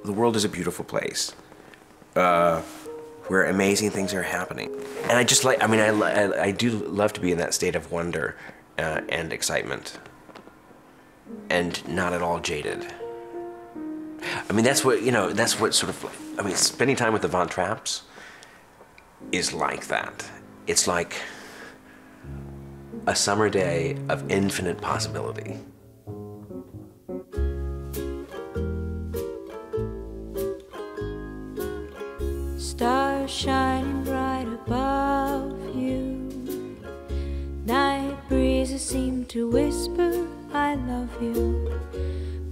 the world is a beautiful place where amazing things are happening. And I just like, I mean, I do love to be in that state of wonder and excitement and not at all jaded. I mean, that's what, you know, that's what sort of, I mean, spending time with the Von Trapps is like that. It's like a summer day of infinite possibility. Stars shining bright above you. Night breezes seem to whisper, I love you.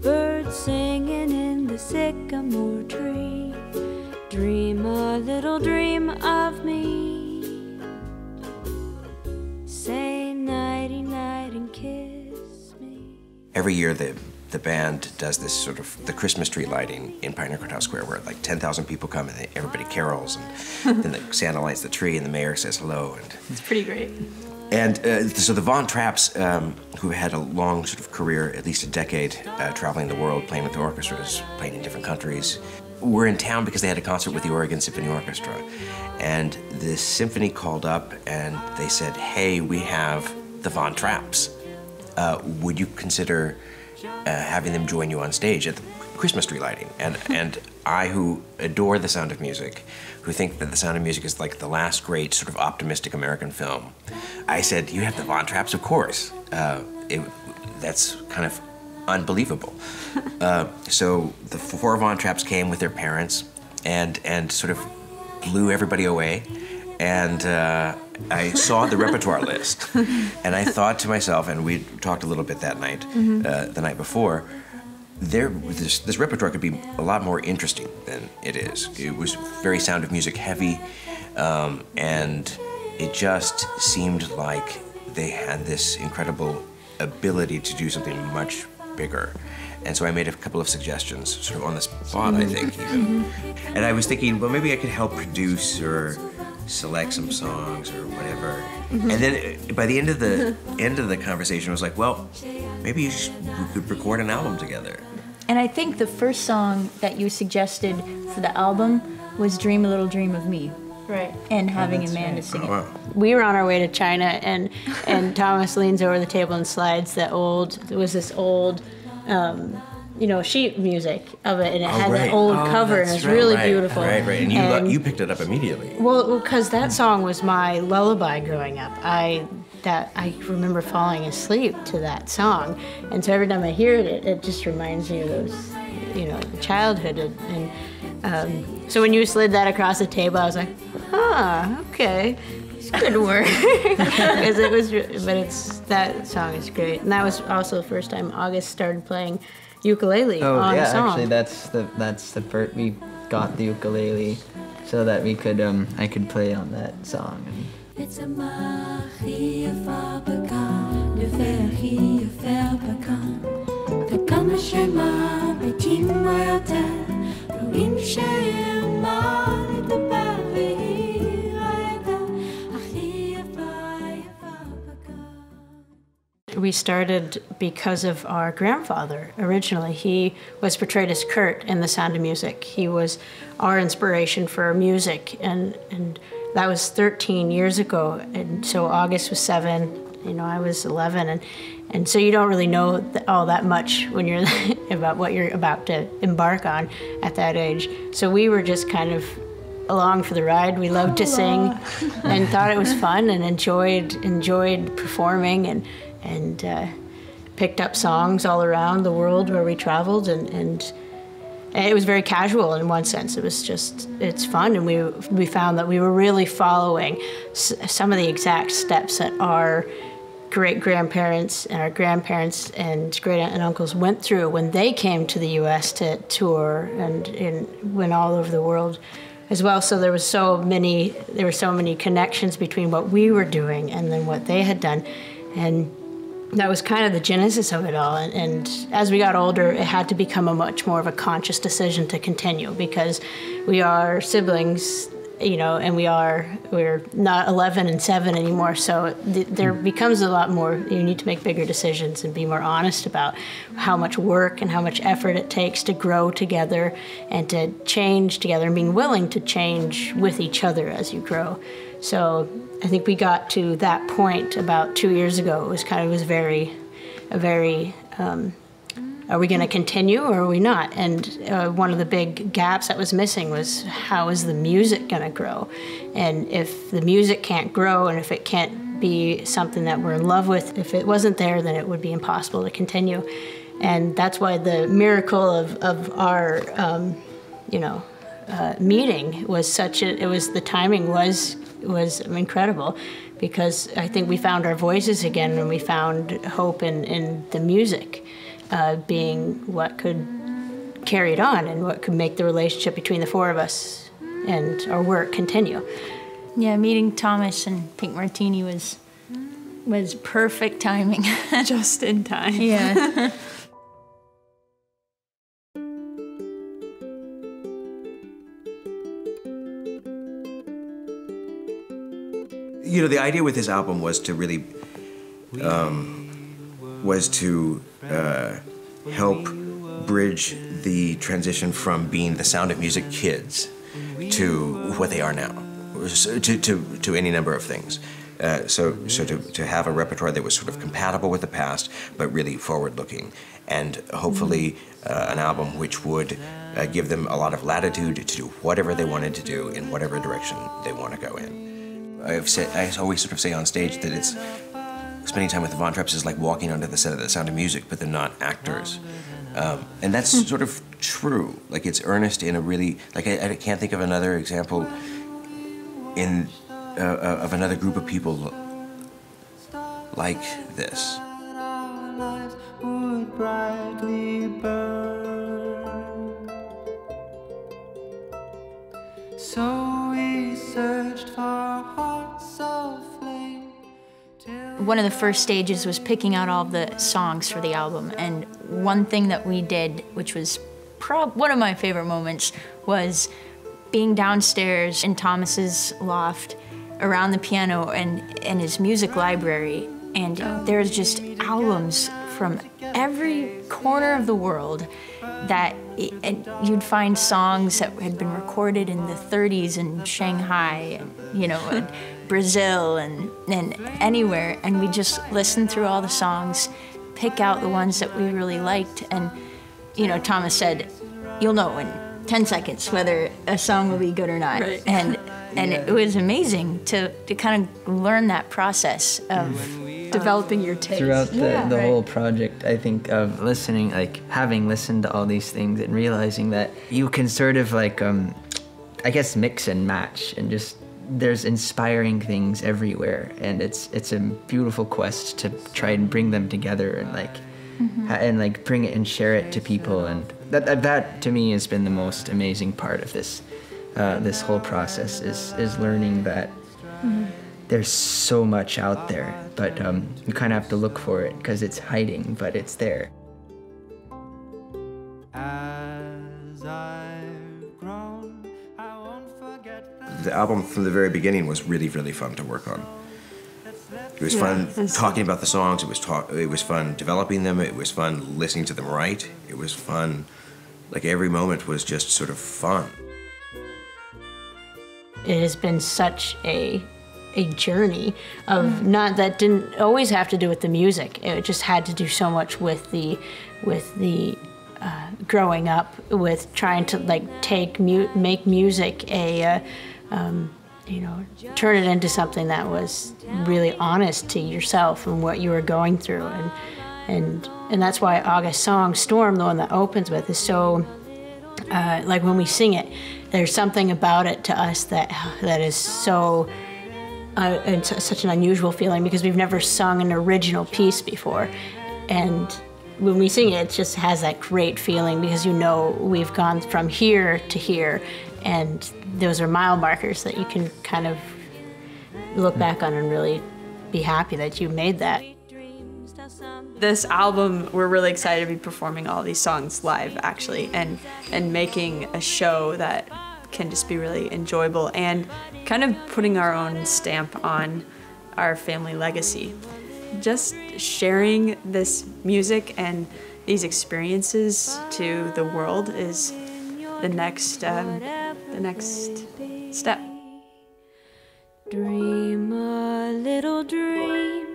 Birds singing in the sycamore tree. Dream a little dream of me. Say nighty night and kiss me. Every year the band does this sort of the Christmas tree lighting in Pioneer Courthouse Square where like 10,000 people come and everybody carols and then the Santa lights the tree and the mayor says hello. And it's pretty great. And so the Von Trapps, who had a long sort of career, at least a decade, traveling the world, playing with the orchestras, playing in different countries, were in town because they had a concert with the Oregon Symphony Orchestra. And the symphony called up and they said, hey, we have the Von Trapps. Would you consider having them join you on stage at the Christmas tree lighting? And I, who adore The Sound of Music, who think that The Sound of Music is like the last great sort of optimistic American film, I said, you have the Von Trapps, of course. That's kind of unbelievable. So the 4 Von Trapps came with their parents and sort of blew everybody away. And I saw the repertoire list, and I thought to myself, and we talked a little bit that night, the night before, this repertoire could be a lot more interesting than it is. It was very Sound of Music heavy, and it just seemed like they had this incredible ability to do something much bigger. And so I made a couple of suggestions, sort of on the spot, I think, even. And I was thinking, well, maybe I could help produce or select some songs or whatever. And then by the end of the conversation, I was like, well, maybe we could record an album together. And I think the first song that you suggested for the album was Dream a Little Dream of Me. Right. And having Amanda sing it. Wow. We were on our way to China, and Thomas leans over the table and slides this old, you know, sheet music of it, and it had that old cover, and it was really beautiful. Right. And you picked it up immediately. Well, because that song was my lullaby growing up. I remember falling asleep to that song, and so every time I hear it, it just reminds me of those, you know, childhood. And so when you slid that across the table, I was like, okay, it's good work. Because it was, but that song is great, and that was also the first time August started playing ukulele on the song. Actually, that's the first. We got the ukulele so that we could I could play on that song. It's a magie fabricant, de vergie fabricant. De comme schéma, petit moyotel, ruine chez mal de Paris, We started because of our grandfather. Originally, he was portrayed as Kurt in The Sound of Music. He was our inspiration for music, and that was 13 years ago. And so August was 7, you know, I was 11, and so you don't really know all that much when you're about what you're about to embark on at that age. So we were just kind of along for the ride. We loved to sing and thought it was fun and enjoyed performing and picked up songs all around the world where we traveled, and it was very casual in one sense. It was just, it's fun, and we found that we were really following some of the exact steps that our great-grandparents and our grandparents and great-aunt and uncles went through when they came to the U.S. to tour and went all over the world as well. So there were so many connections between what we were doing and then what they had done, and that was kind of the genesis of it all. And as we got older, it had to become a much more of a conscious decision to continue, because we are siblings you know, and we're not 11 and 7 anymore, so there becomes a lot more. You need to make bigger decisions and be more honest about how much work and how much effort it takes to grow together and to change together, and being willing to change with each other as you grow. So I think we got to that point about 2 years ago. It was very are we going to continue or are we not? And one of the big gaps that was missing was, how is the music going to grow? And if the music can't grow, and if it can't be something that we're in love with, if it wasn't there, then it would be impossible to continue. And that's why the miracle of our, meeting was the timing was incredible, because I think we found our voices again, and we found hope in the music. Being what could carry it on and what could make the relationship between the four of us and our work continue. Yeah, meeting Thomas and Pink Martini was perfect timing. Just in time. Yeah. You know, the idea with this album was to really help bridge the transition from being the Sound of Music kids to what they are now, to any number of things. So to have a repertoire that was sort of compatible with the past, but really forward-looking, and hopefully an album which would give them a lot of latitude to do whatever they wanted to do in whatever direction they want to go in. I always sort of say on stage that it's spending time with the Von Trapps is like walking onto the set of The Sound of Music, but they're not actors. And that's sort of true. Like, it's earnest in a really, like, I can't think of another example of another group of people like this. So we searched for hearts of flame. One of the first stages was picking out all of the songs for the album, and one thing that we did, which was one of my favorite moments, was being downstairs in Thomas's loft around the piano and his music library, and there's just albums from every corner of the world that you'd find songs that had been recorded in the 30s in Shanghai, and Brazil and anywhere, and we just listen through all the songs, pick out the ones that we really liked, and Thomas said, "You'll know in 10 seconds whether a song will be good or not." Right. And it was amazing to kind of learn that process of developing your taste. Throughout the whole project, I think of listening, like having listened to all these things and realizing that you can sort of like, I guess, mix and match, and just there's inspiring things everywhere, and it's a beautiful quest to try and bring them together and like bring it and share it to people, and that to me has been the most amazing part of this whole process is learning that there's so much out there, but you kind of have to look for it because it's hiding, but it's there. As I've grown, I won't forget The album from the very beginning was really, really fun to work on. It was fun talking about the songs. It was fun developing them. It was fun listening to them write. It was fun, like every moment was just sort of fun. It has been such a journey of not that didn't always have to do with the music. It just had to do so much with the growing up, with trying to like make music turn it into something that was really honest to yourself and what you were going through, and that's why August song Storm, the one that opens with, is so like when we sing it, there's something about it to us that is so and such an unusual feeling, because we've never sung an original piece before, and when we sing it, it just has that great feeling, because we've gone from here to here, and those are mile markers that you can kind of look back on and really be happy that you made that. This album, we're really excited to be performing all these songs live, actually, and making a show that can just be really enjoyable and kind of putting our own stamp on our family legacy. Just sharing this music and these experiences to the world is the next step. Dream a little dream.